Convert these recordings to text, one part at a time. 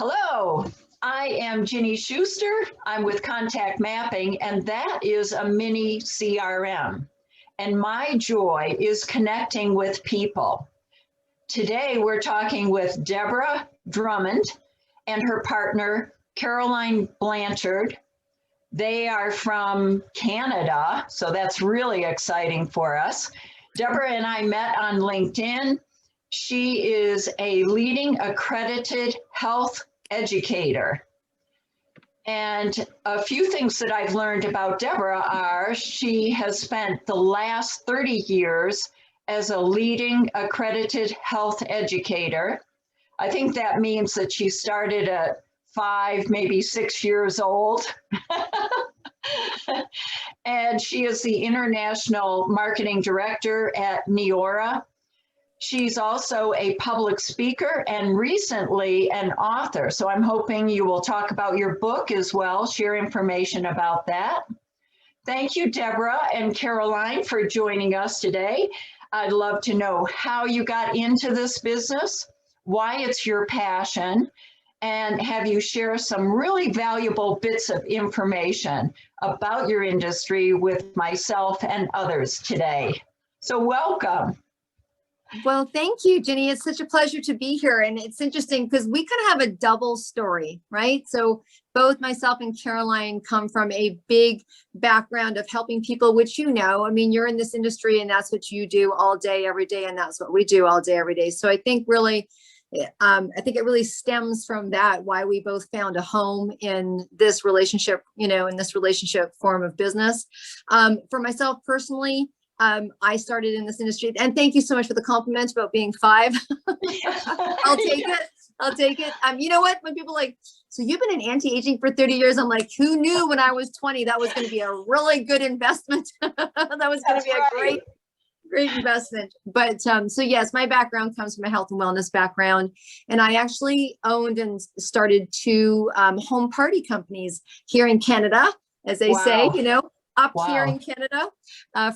Hello, I am Ginny Schuster. I'm with Contact Mapping, and that is a mini CRM. And my joy is connecting with people. Today, we're talking with Deborah Drummond and her partner, Caroline Blanchard. They are from Canada, so that's really exciting for us. Deborah and I met on LinkedIn. She is a leading accredited health educator. And a few things that I've learned about Deborah are she has spent the last 30 years as a leading accredited health educator. I think that means that she started at 5, maybe 6 years old. And she is the International Marketing Director at Neora. She's also a public speaker and recently an author. So I'm hoping you will talk about your book as well, share information about that. Thank you, Deborah and Caroline, for joining us today. I'd love to know how you got into this business, why it's your passion, and have you share some really valuable bits of information about your industry with myself and others today. So welcome. Well, thank you, Ginny. It's such a pleasure to be here. And it's interesting because we kind of have a double story, right? So both myself and Caroline come from a big background of helping people, which I mean, you're in this industry and that's what you do all day, every day. And that's what we do all day, every day. So I think really, I think it really stems from that, why we both found a home in this relationship, in this relationship form of business. For myself personally, I started in this industry, and thank you so much for the compliment about being 5. I'll take it. I'll take it. You know what? When people are like, so you've been in anti-aging for 30 years. I'm like, who knew when I was 20, that was going to be a really good investment. That was going to be a great investment. But so yes, my background comes from a health and wellness background. And I actually owned and started 2 home party companies here in Canada, as they say, up here in Canada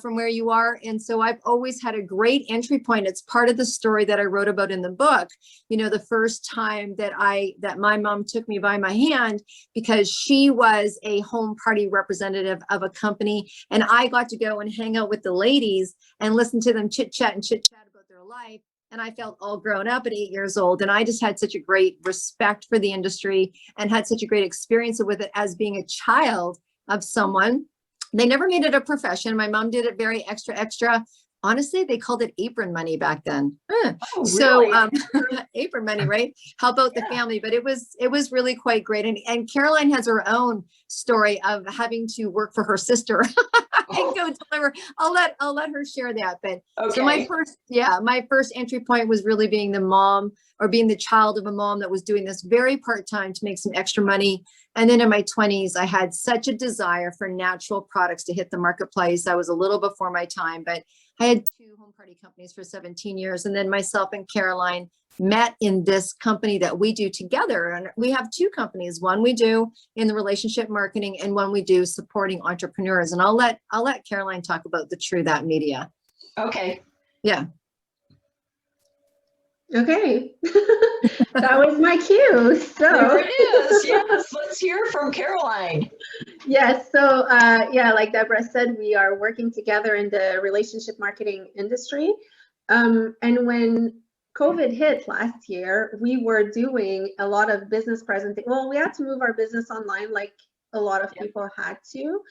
from where you are. And so I've always had a great entry point. It's part of the story that I wrote about in the book. The first time that my mom took me by my hand because she was a home party representative of a company. And I got to go and hang out with the ladies and listen to them chit chat about their life. And I felt all grown up at 8 years old. And I just had such a great respect for the industry and had such a great experience with it as being a child of someone. They never made it a profession. My mom did it very extra. Honestly, they called it apron money back then. Oh, so really? apron money, right? Help out the family. But it was really quite great. And Caroline has her own story of having to work for her sister and go deliver. I'll let her share that. But so my first entry point was really being the mom or being the child of a mom that was doing this very part-time to make some extra money. And then in my 20s, I had such a desire for natural products to hit the marketplace. I was a little before my time, but I had 2 home party companies for 17 years. And then myself and Caroline met in this company that we do together. And we have 2 companies. One we do in the relationship marketing and one we do supporting entrepreneurs. And I'll let Caroline talk about the True That Media. Okay. Yeah. Okay, that was my cue. So there it is. Yes, let's hear from Caroline. Yes. So like Deborah said, we are working together in the relationship marketing industry. And when COVID hit last year, we were doing a lot of business presentation. Well, we had to move our business online like a lot of people had to.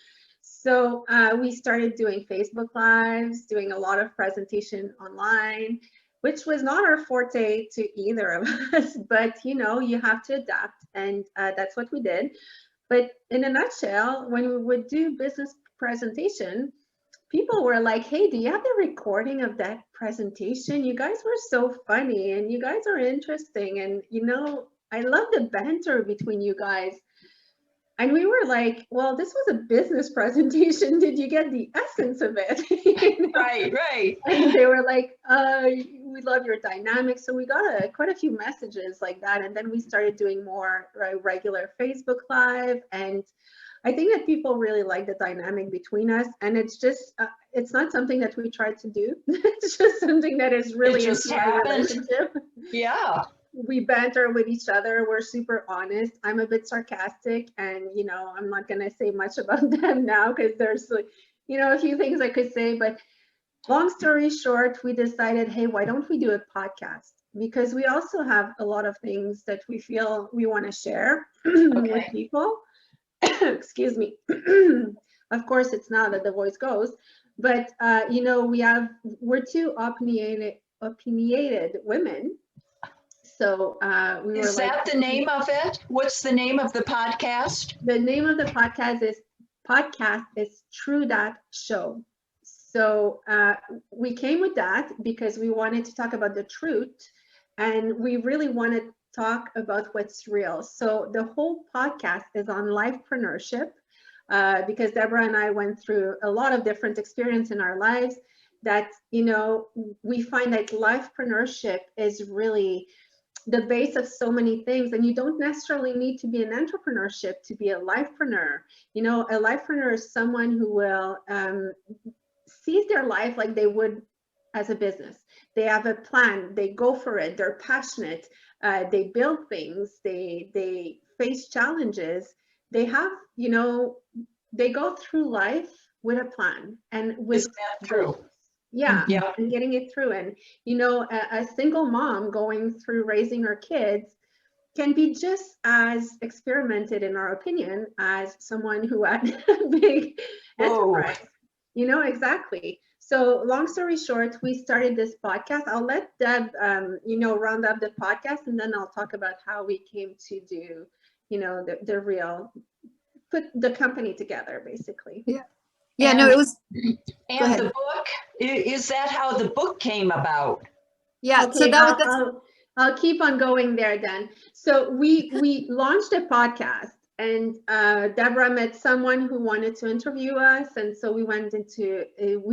So we started doing Facebook Lives, doing a lot of presentation online, which was not our forte to either of us, but you have to adapt, and that's what we did. But in a nutshell, when we would do business presentation, people were like, hey, do you have the recording of that presentation? You guys were so funny and you guys are interesting, and I love the banter between you guys. And we were like, well, this was a business presentation. Did you get the essence of it? Right. And they were like, we love your dynamics. So we got quite a few messages like that. And then we started doing more regular Facebook Live. And I think that people really like the dynamic between us. And it's just, it's not something that we tried to do. It's just something that is really just into our relationship. Yeah. we banter with each other. We're super honest. I'm a bit sarcastic, and I'm not gonna say much about them now because there's like, a few things I could say. But long story short, we decided, hey, why don't we do a podcast? Because we also have a lot of things that we feel we want to share with people. Excuse me. Of course, it's now that the voice goes, but we're two opinionated women. So we were Is that the name of it? What's the name of the podcast? The name of the podcast is True That Show. So we came with that because we wanted to talk about the truth, and we really want to talk about what's real. So the whole podcast is on lifepreneurship, because Deborah and I went through a lot of different experience in our lives that, we find that lifepreneurship is really the base of so many things, and you don't necessarily need to be an entrepreneurship to be a lifepreneur. A lifepreneur is someone who will sees their life like they would as a business. They have a plan, they go for it, they're passionate, they build things, they face challenges, they have, they go through life with a plan and with. Is that true? Yeah, Yeah. and getting it through. And, a single mom going through raising her kids can be just as experimented, in our opinion, as someone who had a big enterprise. Exactly. So long story short, we started this podcast. I'll let Deb, round up the podcast, and then I'll talk about how we came to do, the real, put the company together, basically. Yeah. Yeah, no, it was. And the book, is that how the book came about? Yeah, okay, so that's. I'll keep on going there then. So we launched a podcast, and Deborah met someone who wanted to interview us, and so we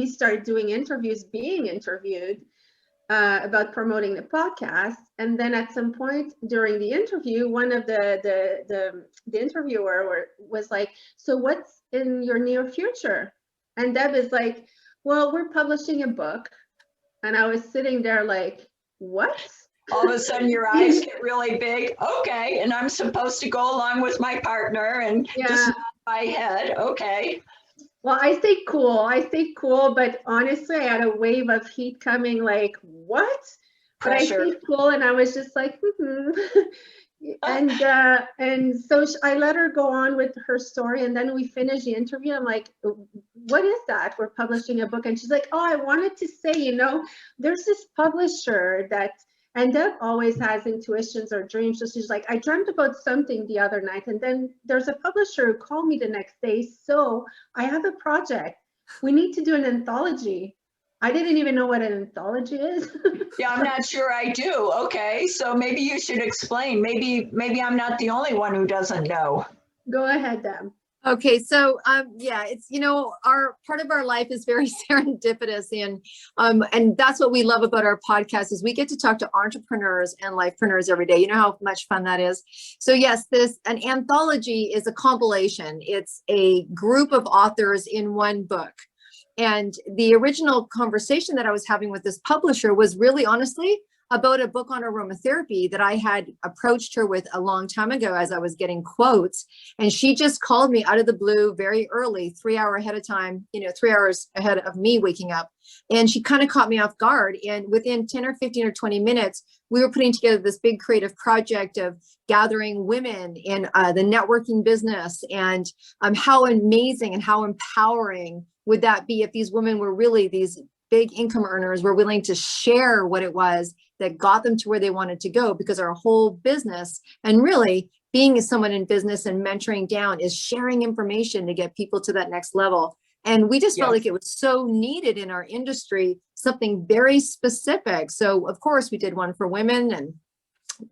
started doing interviews, being interviewed about promoting the podcast. And then at some point during the interview, one of the interviewer was like, so what's in your near future? And Deb is like, well, we're publishing a book. And I was sitting there like, what? All of a sudden your eyes get really big. Okay. And I'm supposed to go along with my partner and just nod my head. Okay. Well, I stayed cool, but honestly, I had a wave of heat coming, like, what? Pressure. But I stayed cool, and I was just like, and so I let her go on with her story, and then we finished the interview. I'm like, what is that? We're publishing a book. And she's like, oh, I wanted to say, there's this publisher that, and Deb always has intuitions or dreams. So she's like, I dreamt about something the other night, and then there's a publisher who called me the next day. So I have a project. We need to do an anthology. I didn't even know what an anthology is. Yeah, I'm not sure I do. Okay, so maybe you should explain. Maybe I'm not the only one who doesn't know. Go ahead, Deb. Okay, so yeah, it's our part of our life is very serendipitous, and that's what we love about our podcast is we get to talk to entrepreneurs and lifepreneurs every day. You know how much fun that is. So yes, an anthology is a compilation. It's a group of authors in one book. And the original conversation that I was having with this publisher was really honestly about a book on aromatherapy that I had approached her with a long time ago as I was getting quotes. And she just called me out of the blue very early, 3 hours ahead of time, 3 hours ahead of me waking up. And she kind of caught me off guard. And within 10 or 15 or 20 minutes, we were putting together this big creative project of gathering women in the networking business. And how amazing and how empowering would that be if these women were really these big income earners were willing to share what it was that got them to where they wanted to go, because our whole business and really being someone in business and mentoring down is sharing information to get people to that next level. And we just felt like it was so needed in our industry, something very specific. So of course we did one for women, and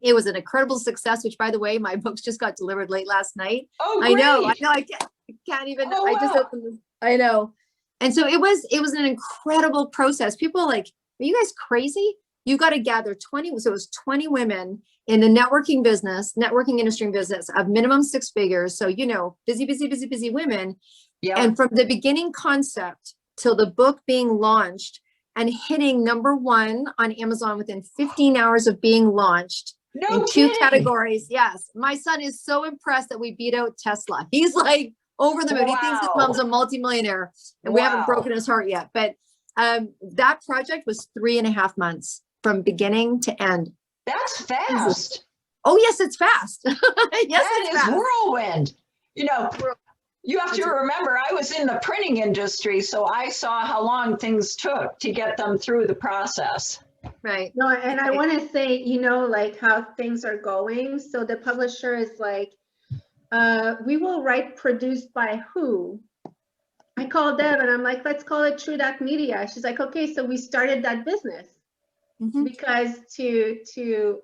it was an incredible success, which by the way, my books just got delivered late last night. Oh, great. I can't even, I just opened this. I know. And so it was an incredible process. People are like, are you guys crazy? You got to gather 20. So it was 20 women in the networking industry and business of minimum 6 figures. So, busy women. Yeah. And from the beginning concept till the book being launched and hitting #1 on Amazon within 15 hours of being launched, No in two kidding. categories. Yes. My son is so impressed that we beat out Tesla. He's like over the moon. He thinks his Wow. mom's a multimillionaire, and we haven't Wow. broken his heart yet. But that project was 3.5 months from beginning to end. That's fast. Oh, yes, it's fast. Yes, That it's is fast. whirlwind. You know, you have to remember, I was in the printing industry, so I saw how long things took to get them through the process. Right. No, and I want to say, you know, like how things are going. So the publisher is like, we will write produced by who? I called Deb and I'm like, let's call it True That Media. She's like, okay, so we started that business because to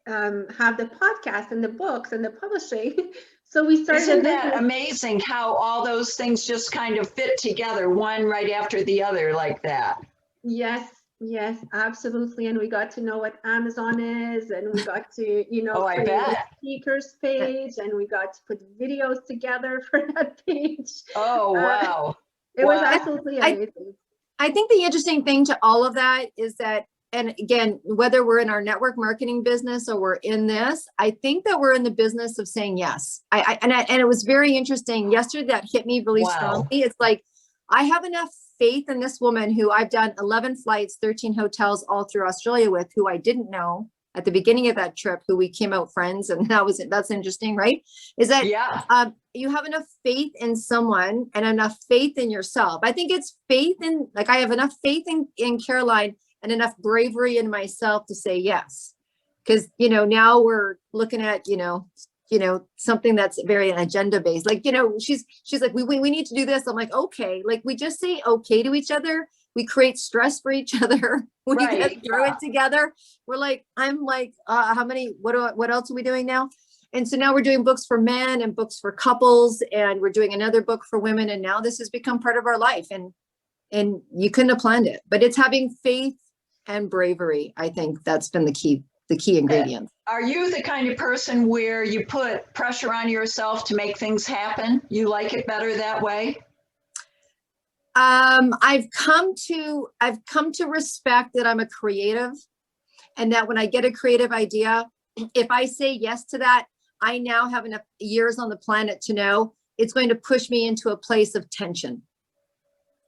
have the podcast and the books and the publishing. So we started. Isn't that amazing how all those things just kind of fit together, one right after the other like that? Yes, yes, absolutely. And we got to know what Amazon is, and we got to, you know, Oh, I create a bet. speakers page, and we got to put videos together for that page. Oh, wow. It was Wow. absolutely amazing. I think the interesting thing to all of that is that, and again, whether we're in our network marketing business or we're in this, I think that we're in the business of saying yes. And it was very interesting yesterday. That hit me really Wow. strongly. It's like, I have enough faith in this woman who I've done 11 flights, 13 hotels all through Australia with, who I didn't know at the beginning of that trip, who we came out friends. And that's interesting, right? Is that you have enough faith in someone and enough faith in yourself. I think it's faith in, like, I have enough faith in Caroline and enough bravery in myself to say yes. Because, you know, now we're looking at, you know, something that's very agenda based. Like, you know, she's like, we need to do this. I'm like, okay. Like, we just say okay to each other. We create stress for each other. We get through it together. We're like, I'm like, what else are we doing now? And so now we're doing books for men and books for couples, and we're doing another book for women. And now this has become part of our life. And you couldn't have planned it, but it's having faith and bravery. I think that's been the key ingredient. Are you the kind of person where you put pressure on yourself to make things happen? You like it better that way? I've come to respect that I'm a creative, and that when I get a creative idea, if I say yes to that, I now have enough years on the planet to know it's going to push me into a place of tension.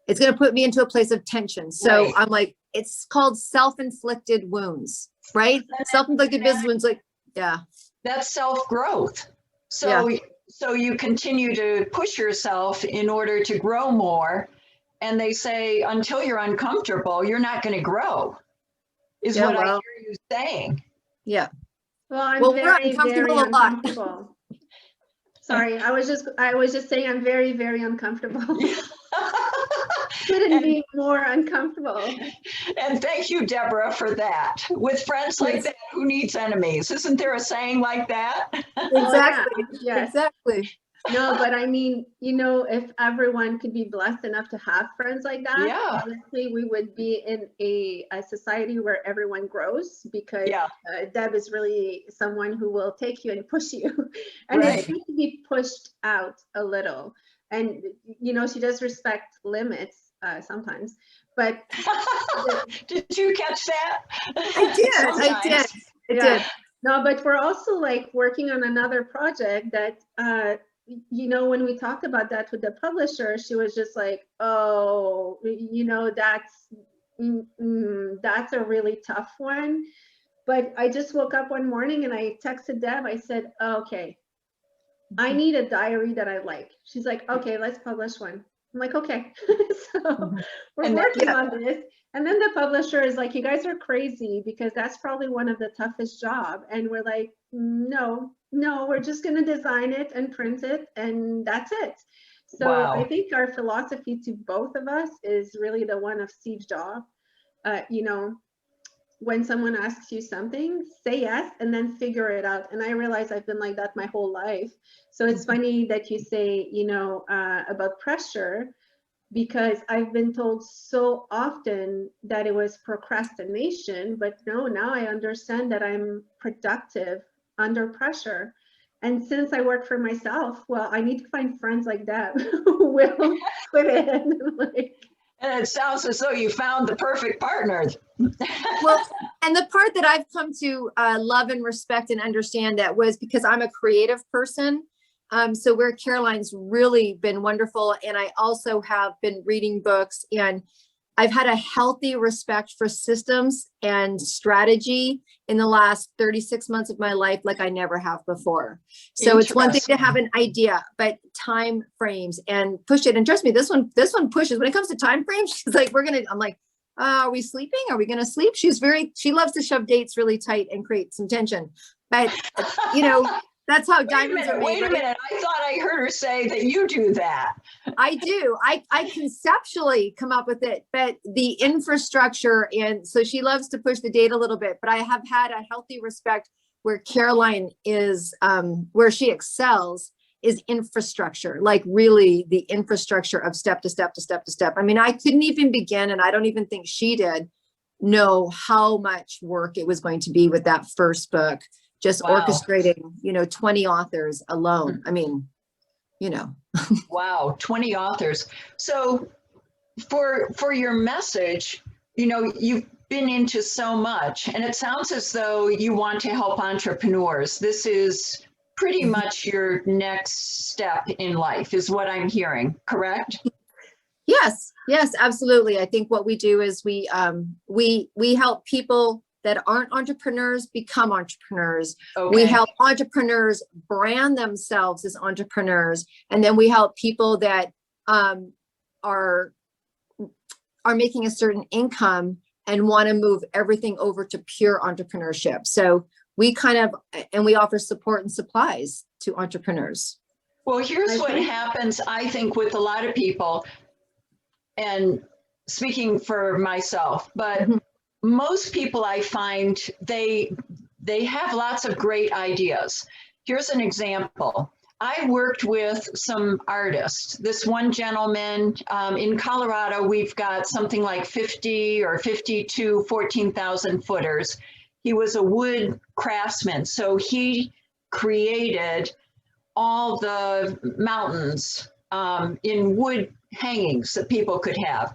It's going to put me into a place of tension. So I'm like, it's called self-inflicted wounds, right? Self-inflicted wounds, like, yeah. That's self-growth. So you continue to push yourself in order to grow more. And they say, until you're uncomfortable, you're not going to grow, is what I hear you saying. Yeah. Well, very, very uncomfortable. Sorry, I was just saying I'm very, very uncomfortable. Couldn't be more uncomfortable. And thank you, Deborah, for that. With friends like that, who needs enemies? Isn't there a saying like that? Exactly. Yes. Exactly. No, but I mean, you know, if everyone could be blessed enough to have friends like that, honestly, we would be in a society where everyone grows, because Deb is really someone who will take you and push you. And it's good to be pushed out a little. And, you know, she does respect limits sometimes, but. Did you catch that? I did. No, but we're also like working on another project that, you know, when we talked about that with the publisher, she was just like, oh, you know, that's a really tough one. But I just woke up one morning and I texted Deb. I said, okay, I need a diary that I like. She's like, okay, let's publish one. I'm like, okay. So we're working on this. And then the publisher is like, you guys are crazy, because that's probably one of the toughest jobs. And we're like, no, we're just going to design it and print it, and that's it. So I think our philosophy to both of us is really the one of Steve Jobs. You know, when someone asks you something, say yes and then figure it out. And I realize I've been like that my whole life. So it's funny that you say, you know, about pressure, because I've been told so often that it was procrastination, but no, now I understand that I'm productive under pressure. And since I work for myself, well, I need to find friends like that who will put in. Like, And it sounds as though you found the perfect partner. Well, and the part that I've come to love and respect and understand that was because I'm a creative person. So where Caroline's really been wonderful. And I also have been reading books, and I've had a healthy respect for systems and strategy in the last 36 months of my life, like I never have before. So it's one thing to have an idea, but time frames and push it. And trust me, this one pushes. When it comes to time frames, she's like, I'm like, are we sleeping? Are we going to sleep? She loves to shove dates really tight and create some tension. But, that's how diamonds are made. Wait a minute. I thought I heard her say that you do that. I do. I conceptually come up with it, but the infrastructure, and so she loves to push the date a little bit, but I have had a healthy respect where Caroline is, where she excels is infrastructure, like really the infrastructure of step to step to step to step. I mean, I couldn't even begin, and I don't even think she did know how much work it was going to be with that first book. Just wow. Orchestrating, 20 authors alone. I mean, Wow, 20 authors. So for your message, you've been into so much, and it sounds as though you want to help entrepreneurs. This is pretty much your next step in life, is what I'm hearing, correct? Yes, absolutely. I think what we do is we help people that aren't entrepreneurs become entrepreneurs. Okay. We help entrepreneurs brand themselves as entrepreneurs. And then we help people that are making a certain income and want to move everything over to pure entrepreneurship. So we we offer support and supplies to entrepreneurs. Well, here's what happens, I think, with a lot of people, and speaking for myself, but most people I find, they have lots of great ideas. Here's an example. I worked with some artists. This one gentleman in Colorado, we've got something like 50 or 52 14,000 footers. He was a wood craftsman, so he created all the mountains in wood hangings that people could have.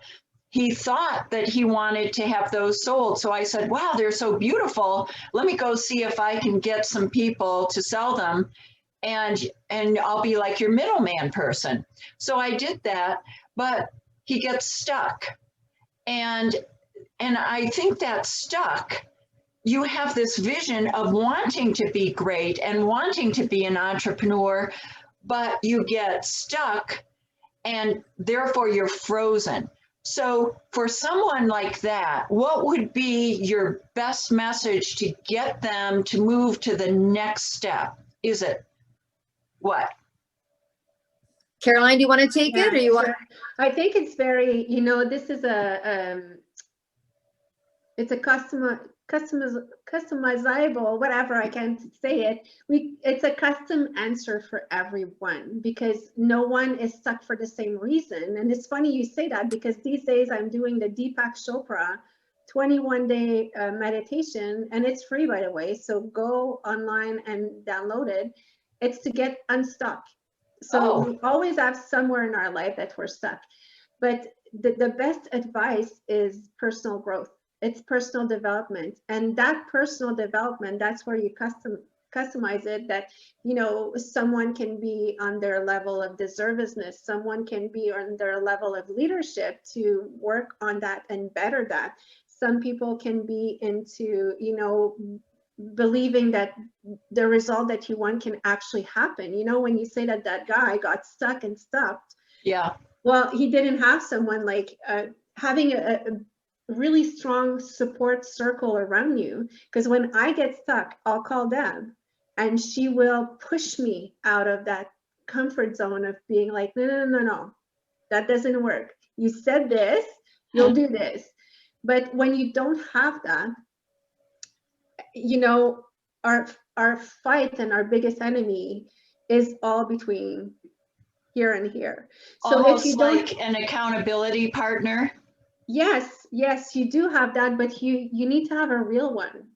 He thought that he wanted to have those sold. So I said, wow, they're so beautiful. Let me go see if I can get some people to sell them. And I'll be like your middleman person. So I did that, but he gets stuck. And I think that stuck. You have this vision of wanting to be great and wanting to be an entrepreneur, but you get stuck and therefore you're frozen. So for someone like that, what would be your best message to get them to move to the next step? Is it what? Caroline, do you want to take it, or you want? I think it's very, this is it's a customizable, whatever, I can't say it. It's a custom answer for everyone, because no one is stuck for the same reason. And it's funny you say that, because these days I'm doing the Deepak Chopra 21-day meditation, and it's free, by the way. So go online and download it. It's to get unstuck. So we always have somewhere in our life that we're stuck. But the best advice is personal growth. It's personal development, and that personal development, that's where you customize it, that, someone can be on their level of deservedness, someone can be on their level of leadership to work on that and better that. Some people can be into, believing that the result that you want can actually happen. When you say that guy got stuck and stopped. Yeah. Well, he didn't have someone like having a really strong support circle around you, because when I get stuck, I'll call Deb and she will push me out of that comfort zone of being like, no, that doesn't work. You said this, you'll do this. But when you don't have that, our fight and our biggest enemy is all between here and here. So almost if you don't, like an accountability partner. Yes, you do have that, but you need to have a real one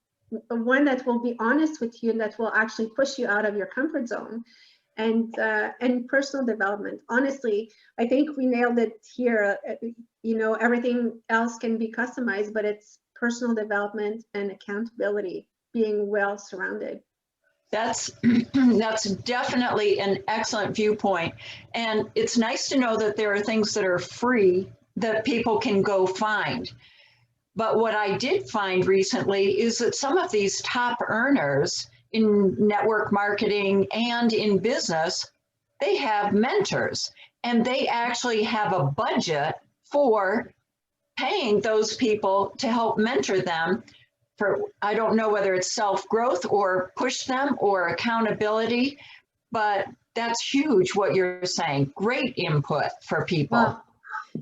that will be honest with you and that will actually push you out of your comfort zone. and personal development. Honestly, I think we nailed it here. Everything else can be customized, but it's personal development and accountability, being well surrounded. That's that's definitely an excellent viewpoint. And it's nice to know that there are things that are free that people can go find. But what I did find recently is that some of these top earners in network marketing and in business, they have mentors, and they actually have a budget for paying those people to help mentor them for, I don't know whether it's self-growth or push them or accountability, but that's huge what you're saying. Great input for people. Well,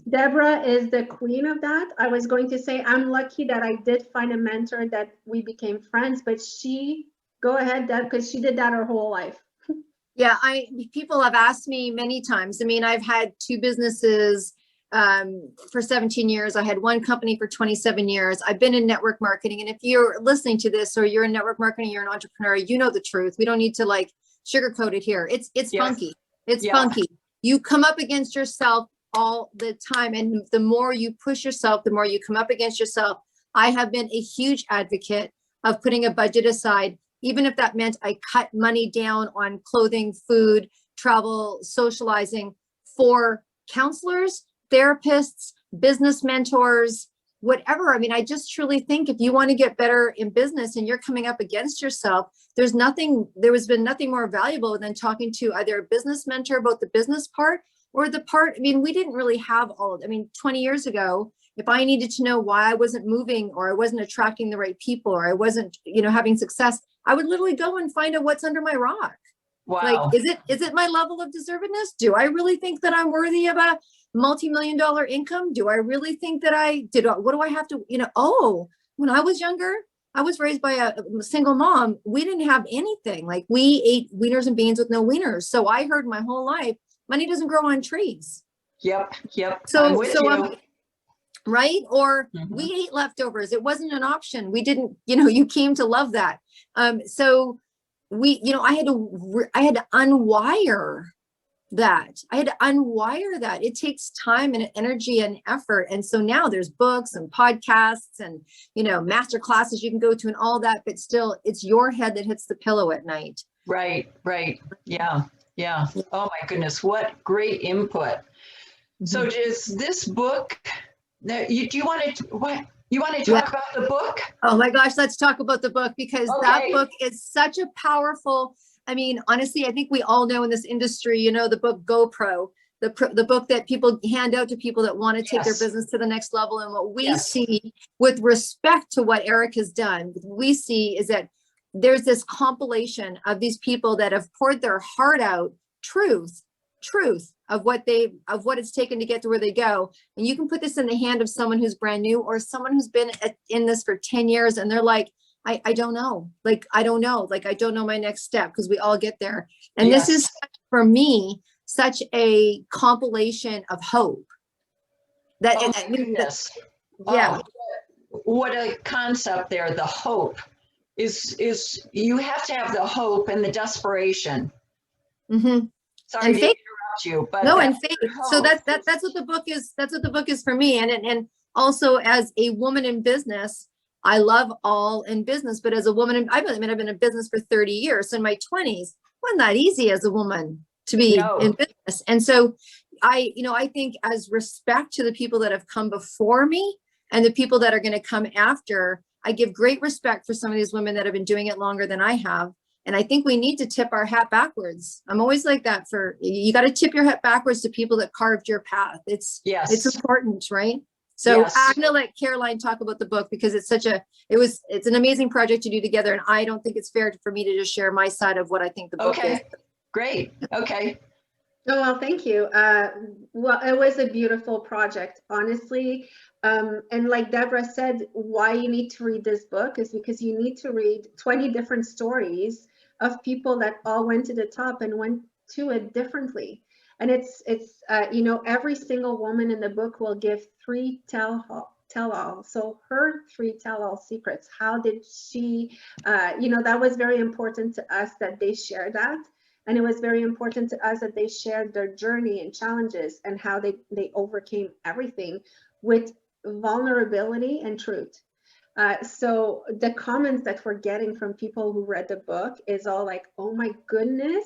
Deborah is the queen of that. I was going to say, I'm lucky that I did find a mentor that we became friends, but go ahead, Deb, because she did that her whole life. Yeah, people have asked me many times. I mean, I've had 2 businesses for 17 years. I had 1 company for 27 years. I've been in network marketing. And if you're listening to this, or you're in network marketing, you're an entrepreneur, you know the truth. We don't need to like sugarcoat it here. It's yes. Funky. It's yeah. Funky. You come up against yourself all the time. And the more you push yourself, the more you come up against yourself. I have been a huge advocate of putting a budget aside, even if that meant I cut money down on clothing, food, travel, socializing, for counselors, therapists, business mentors, whatever. I mean, I just truly think if you want to get better in business and you're coming up against yourself, there has been nothing more valuable than talking to either a business mentor about the business part or the part. I mean, we didn't really have 20 years ago, if I needed to know why I wasn't moving, or I wasn't attracting the right people, or I wasn't, having success, I would literally go and find out what's under my rock. Wow. Like, is it my level of deservedness? Do I really think that I'm worthy of a multi-million-dollar income? Do I really think that what do I have to, when I was younger, I was raised by a single mom. We didn't have anything. Like, we ate wieners and beans with no wieners. So I heard my whole life, money doesn't grow on trees. Yep. So right? Or we ate leftovers. It wasn't an option. We didn't, you came to love that. So I had to unwire that. It takes time and energy and effort. And so now there's books and podcasts and, master classes you can go to and all that, but still it's your head that hits the pillow at night. Right. Yeah. Oh my goodness. What great input. So is this book, you want to talk about the book? Oh my gosh, let's talk about the book, because that book is such a powerful, honestly, I think we all know in this industry, the book GoPro, the book that people hand out to people that want to take their business to the next level. And what we see, with respect to what Eric has done, we see is that there's this compilation of these people that have poured their heart out, truth of what it's taken to get to where they go. And you can put this in the hand of someone who's brand new, or someone who's been in this for 10 years. And they're like, I don't know. I don't know my next step, because we all get there. And this is, for me, such a compilation of hope. What a concept there. The hope is you have to have the hope and the desperation. Mm-hmm. Sorry to interrupt you, but no, and faith. So that's what the book is. That's what the book is for me. And also, as a woman in business, I love all in business, but as a woman, I've been in business for 30 years. So in my 20s, it wasn't that easy as a woman to be in business. And so I think, as respect to the people that have come before me and the people that are going to come after, I give great respect for some of these women that have been doing it longer than I have. And I think we need to tip our hat backwards. I'm always like that. You got to tip your hat backwards to people that carved your path. It's important, right? So I'm going to let Caroline talk about the book, because it's it's an amazing project to do together. And I don't think it's fair for me to just share my side of what I think the book is. Great. Okay. Oh, well, thank you. Well, it was a beautiful project, honestly. And like Deborah said, why you need to read this book is because you need to read 20 different stories of people that all went to the top and went to it differently. And it's every single woman in the book will give 3 tell-all. So her 3 tell-all secrets. How did she, that was very important to us that they share that. And it was very important to us that they shared their journey and challenges and how they overcame everything with vulnerability and truth. So the comments that we're getting from people who read the book is all like, oh my goodness,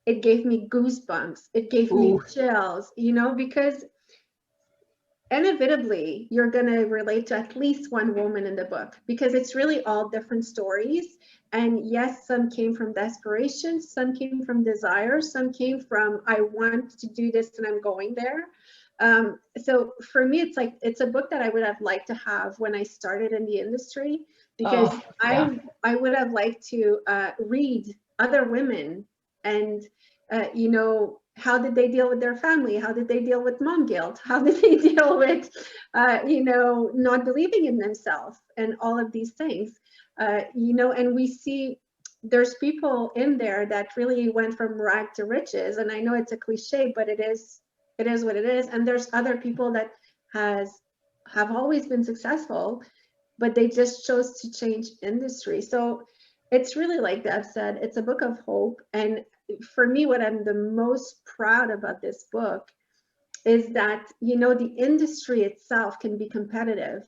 it gave me goosebumps. It gave me chills, you know, because inevitably you're going to relate to at least one woman in the book, because it's really all different stories. And yes, some came from desperation, some came from desire, some came from, I want to do this and I'm going there. So for me, it's like, it's a book that I would have liked to have when I started in the industry, because I would have liked to read other women and, you know, how did they deal with their family? How did they deal with mom guilt? How did they deal with, you know, not believing in themselves and all of these things? You know, and we see there's people in there that really went from rag to riches. And I know it's a cliche, but it is what it is. And there's other people that have always been successful, but they just chose to change industry. So it's really, like Deb said, it's a book of hope. And for me, what I'm the most proud about this book is that, you know, the industry itself can be competitive,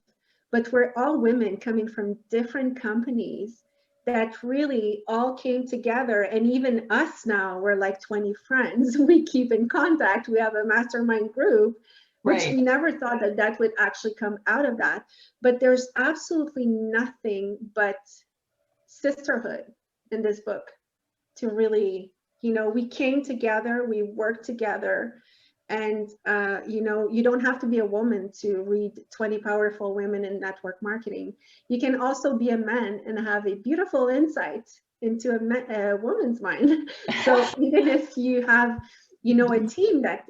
but we're all women coming from different companies that really all came together. And even us now, we're like 20 friends. We keep in contact. We have a mastermind group, which we never thought that that would actually come out of that. But there's absolutely nothing but sisterhood in this book to really, you know, we came together, we worked together. And, you know, you don't have to be a woman to read 20 Powerful Women in Network Marketing. You can also be a man and have a beautiful insight into a woman's mind. So even if you have, you know, a team that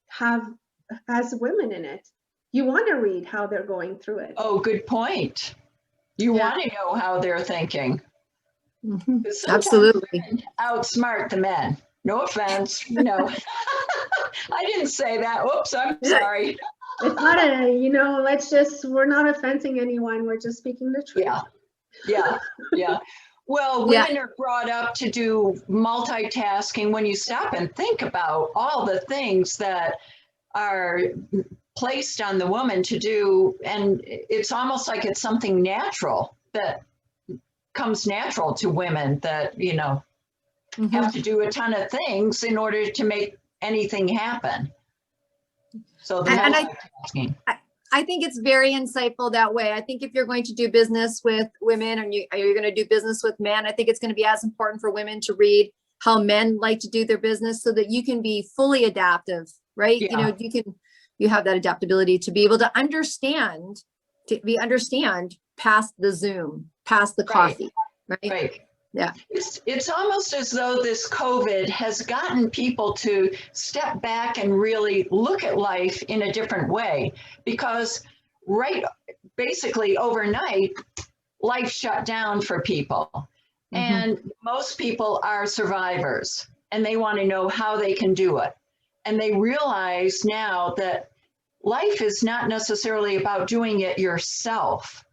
has women in it, you want to read how they're going through it. Oh, good point. You want to know how they're thinking. Mm-hmm. Absolutely. Outsmart the men. No offense, you know. I didn't say that. Oops, I'm sorry. It's not a, you know, we're not offending anyone. We're just speaking the truth. Yeah. Well, women are brought up to do multitasking. When you stop and think about all the things that are placed on the woman to do, and it's almost like it's something natural that comes natural to women that, you know, have to do a ton of things in order to make anything happen. So the multitasking. I think it's very insightful that way. I think if you're going to do business with women and you're going to do business with men, I think it's going to be as important for women to read how men like to do their business so that you can be fully adaptive, right? You know, you have that adaptability to be able to understand past the Zoom, past the coffee, right? Yeah. It's almost as though this COVID has gotten people to step back and really look at life in a different way, because basically overnight, life shut down for people. Mm-hmm. And most people are survivors and they want to know how they can do it. And they realize now that life is not necessarily about doing it yourself.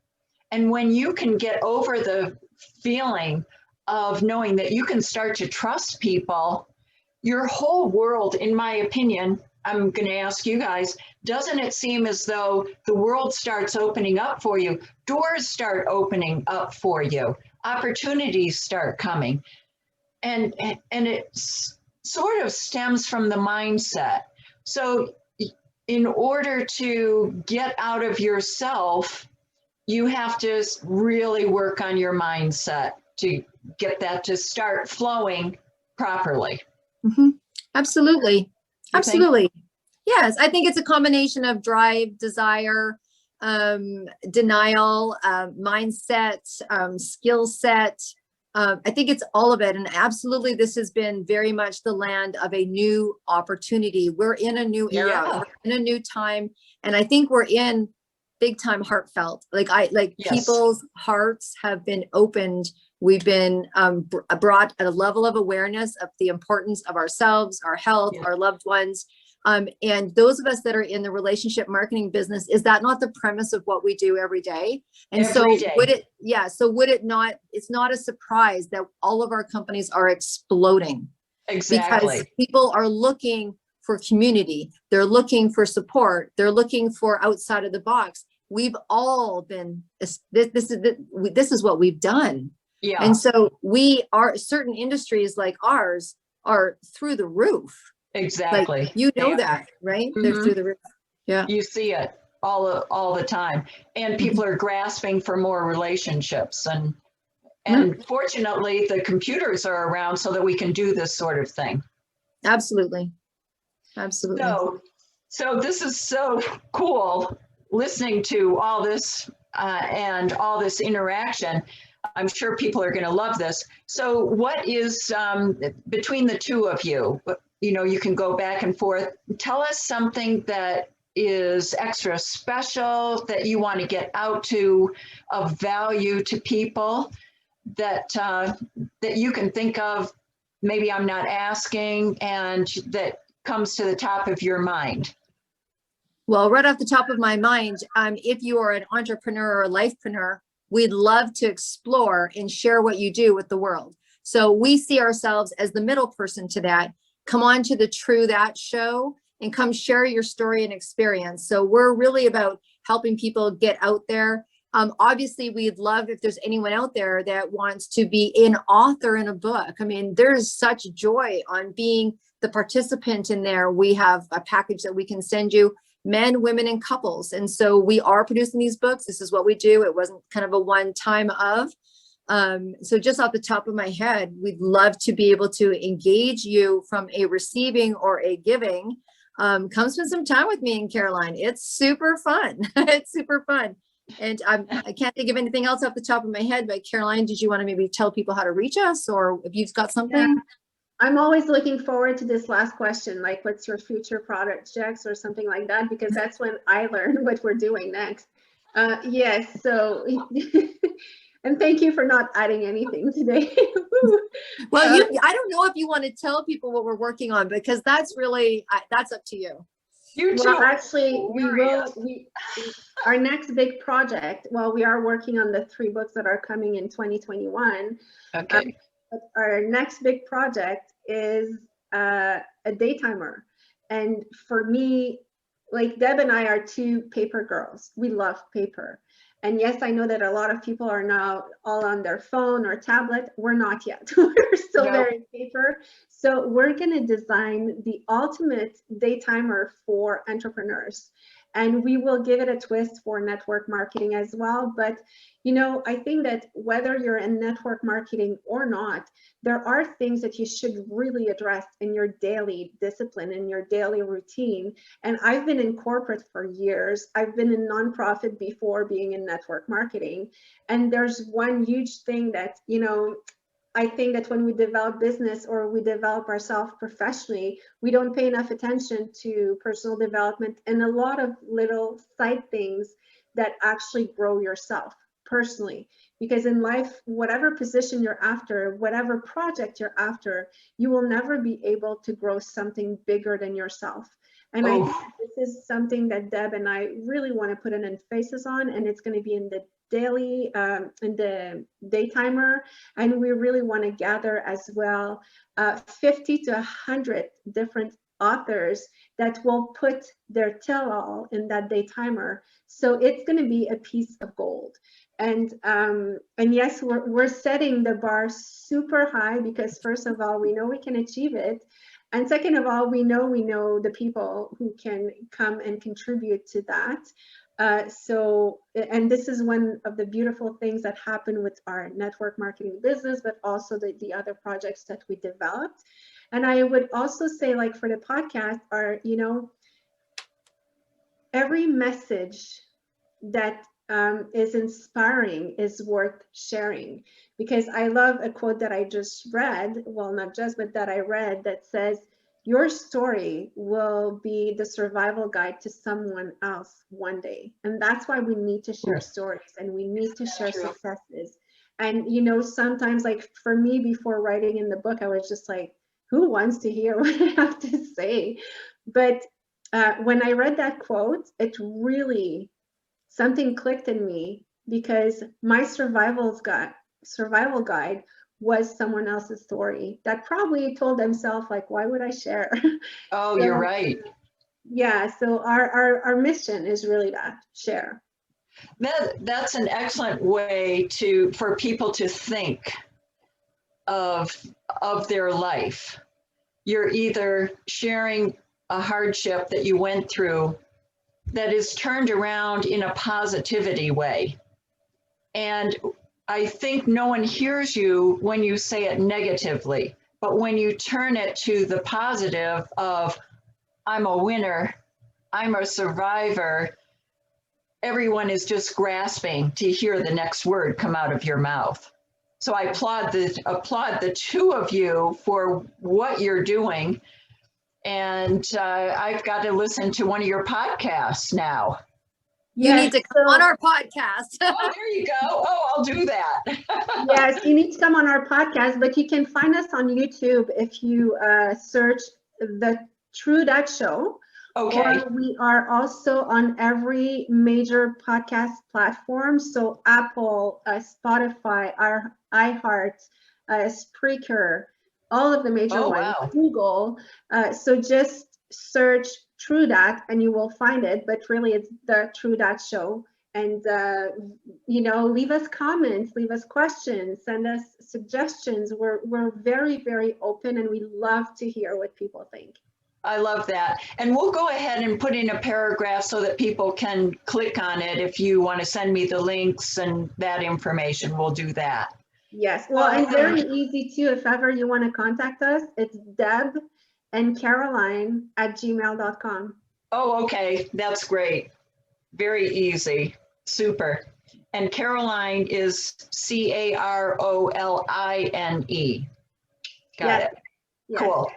And when you can get over the feeling of knowing that you can start to trust people, your whole world, in my opinion, I'm going to ask you guys, doesn't it seem as though the world starts opening up for you? Doors start opening up for you. Opportunities start coming. And it sort of stems from the mindset. So in order to get out of yourself, you have to really work on your mindset to get that to start flowing properly. Mm-hmm. Absolutely. Absolutely. Yes. I think it's a combination of drive, desire, denial, mindset, skill set. I think it's all of it. And absolutely, this has been very much the land of a new opportunity. We're in a new era, we're in a new time. And I think we're in big time heartfelt. People's hearts have been opened. We've been brought at a level of awareness of the importance of ourselves, our health, our loved ones. And those of us that are in the relationship marketing business, is that not the premise of what we do every day? And would it not, it's not a surprise that all of our companies are exploding. Exactly. Because people are looking for community. They're looking for support. They're looking for outside of the box. We've all been, this is what we've done. Yeah. And so certain industries like ours are through the roof. Exactly. Like, you know that, right? They're through the roof. Yeah. You see it all the time. And people are grasping for more relationships. And fortunately, the computers are around so that we can do this sort of thing. Absolutely. Absolutely. So this is so cool listening to all this and all this interaction. I'm sure people are going to love this. So what is between the two of you, you can go back and forth. Tell us something that is extra special that you want to get out to, of value to people that you can think of. Maybe I'm not asking, and that comes to the top of your mind. Well, right off the top of my mind, if you are an entrepreneur or a lifepreneur, we'd love to explore and share what you do with the world. So we see ourselves as the middle person to that. Come on to the True That show and come share your story and experience. So we're really about helping people get out there. Obviously, we'd love if there's anyone out there that wants to be an author in a book. I mean, there's such joy on being the participant in there. We have a package that we can send you, men, women, and couples. And so we are producing these books. This is what we do. It wasn't kind of a one time of. So just off the top of my head, we'd love to be able to engage you from a receiving or a giving. Come spend some time with me and Caroline. It's super fun. It's super fun. And I can't think of anything else off the top of my head, but Caroline, did you want to maybe tell people how to reach us, or if you've got something? Yeah. I'm always looking forward to this last question, like what's your future projects or something like that, because that's when I learn what we're doing next. Yes, so, and thank you for not adding anything today. Well, I don't know if you want to tell people what we're working on, because that's really, that's up to you. You too. Well, actually, our next big project, well, we are working on the 3 books that are coming in 2021. Okay. But our next big project is a daytimer. And for me, like Deb and I are 2 paper girls. We love paper. And yes, I know that a lot of people are now all on their phone or tablet. We're not yet. We're still very paper. So we're going to design the ultimate daytimer for entrepreneurs. And we will give it a twist for network marketing as well. But, I think that whether you're in network marketing or not, there are things that you should really address in your daily discipline, in your daily routine. And I've been in corporate for years. I've been in nonprofit before being in network marketing. And there's one huge thing that, I think that when we develop business or we develop ourselves professionally, we don't pay enough attention to personal development and a lot of little side things that actually grow yourself personally. Because in life, whatever position you're after, whatever project you're after, you will never be able to grow something bigger than yourself. And I think this is something that Deb and I really want to put an emphasis on, and it's going to be in the daily, in the daytimer. And we really want to gather as well 50 to 100 different authors that will put their tell-all in that daytimer. So it's going to be a piece of gold. And yes, we're setting the bar super high, because first of all, we know we can achieve it. And second of all, we know the people who can come and contribute to that. And this is one of the beautiful things that happen with our network marketing business, but also the other projects that we developed. And I would also say, like for the podcast, every message that is inspiring is worth sharing. Because I love a quote that I just read, well, not just, but that I read, that says, your story will be the survival guide to someone else one day. And that's why we need to share stories, and we need to share successes. And, sometimes, like for me, before writing in the book, I was just like, who wants to hear what I have to say? But when I read that quote, it really, something clicked in me, because my survival guide was someone else's story that probably told themselves like, why would I share? Oh, So, you're right. yeah, so our mission is really that, share. That's an excellent way for people to think of their life. You're either sharing a hardship that you went through that is turned around in a positivity way. And I think no one hears you when you say it negatively, but when you turn it to the positive of, I'm a winner, I'm a survivor, everyone is just grasping to hear the next word come out of your mouth. So I applaud the two of you for what you're doing. And I've got to listen to one of your podcasts now. You need to come on our podcast. Oh, there you go. Oh, I'll do that. Yes, you need to come on our podcast, but you can find us on YouTube if you search the True That Show. Okay. Or we are also on every major podcast platform. So Apple, Spotify, our iHeart, Spreaker, all of the major ones, wow. Google. So just search True Dat and you will find it. But really, it's the True Dat Show. And, leave us comments, leave us questions, send us suggestions. We're very, very open and we love to hear what people think. I love that. And we'll go ahead and put in a paragraph so that people can click on it. If you want to send me the links and that information, we'll do that. Yes, well, and very easy too. If ever you want to contact us, it's Deb and Caroline @gmail.com. Oh, okay. That's great. Very easy. Super. And Caroline is Caroline. Got it. Yes. Cool.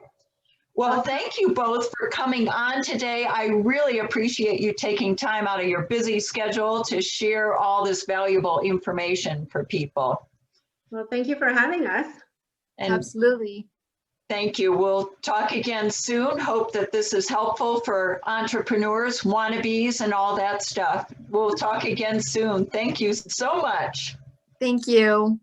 Well, thank you both for coming on today. I really appreciate you taking time out of your busy schedule to share all this valuable information for people. Well, thank you for having us. And absolutely. Thank you. We'll talk again soon. Hope that this is helpful for entrepreneurs, wannabes, and all that stuff. We'll talk again soon. Thank you so much. Thank you.